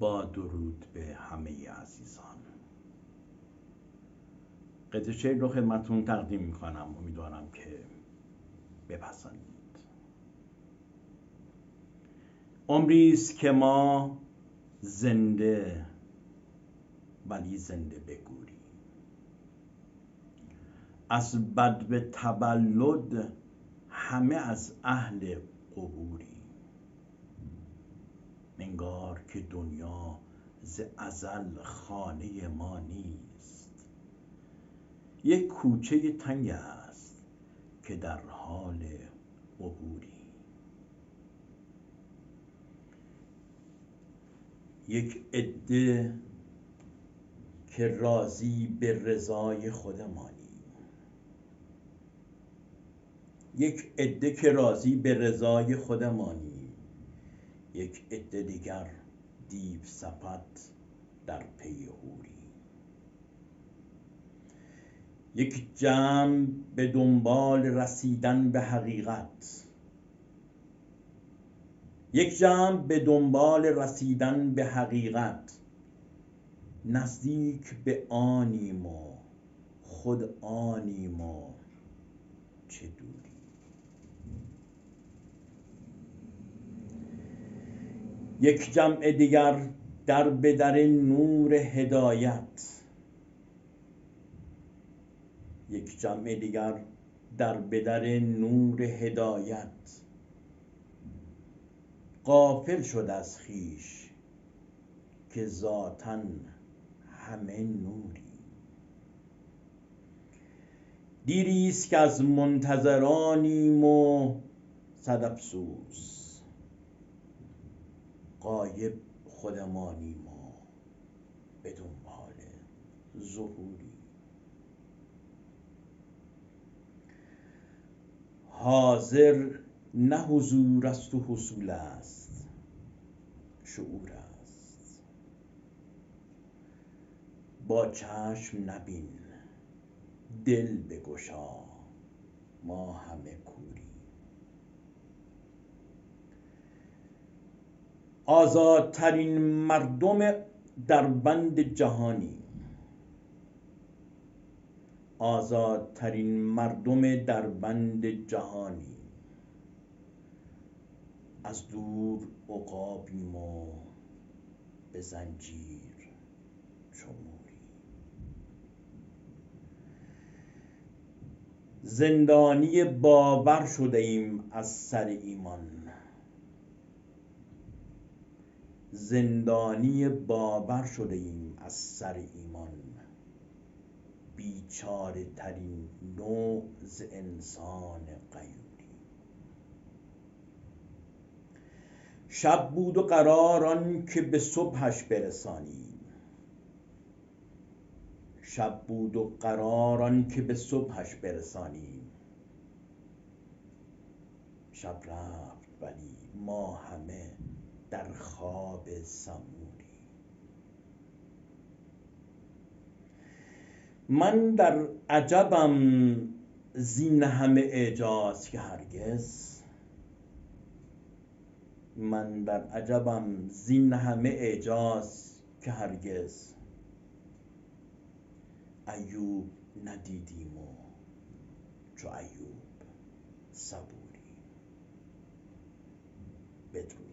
با درود به همه عزیزان. قطعه شعر رو خدمتتون تقدیم میکنم، امیدوارم که بپسندید. عمری است که ما زنده ولی زنده بگوری، از بدو تولد همه از اهل قبوری. انگار که دنیا ز ازل خانه ما نیست، یک کوچه تنگ است که در حال عبوری. یک عده که راضی به رضای خودمانیم، یک عده که راضی به رضای خودمانیم، یک عده دیگر دیو صفت در پی حوری. یک جمع به دنبال رسیدن به حقیقت، یک جمع به دنبال رسیدن به حقیقت، نزدیک به آنیم و خود آنیم و چه دوری. یک جمع دیگر در به در نور هدایت، یک جمع دیگر در به در نور هدایت، غافل شد از خویش که ذاتاً همه نوری. دیری است که از منتظرانیم و صد افسوس، غایب خودمانیم و به دنبال ظهوری. حاضر نه حضور است و حصول است، شعور است. با چشم نبین دل بگشا، ما همه کوری. آزادترین مردم در بند جهانیم، آزادترین مردم در بند جهانیم. از دور عقابیم و به زنجیر چو موری. زندانی باور شده ایم از سر ایمان، زندانی باور شده ایم از سر ایمان. بیچاره ترین نوع ز انسان غیوری. شب بود و قرار آن که به صبحش برسانیم، شب بود و قرار آن که به صبحش برسانیم. شب رفت ولی ما همه در خواب سموری. من در عجبم زین همه اعجاز که هرگز، من در عجبم زین همه اعجاز که هرگز ایوب ندیدیم و چو ایوب صبوری. بدرود.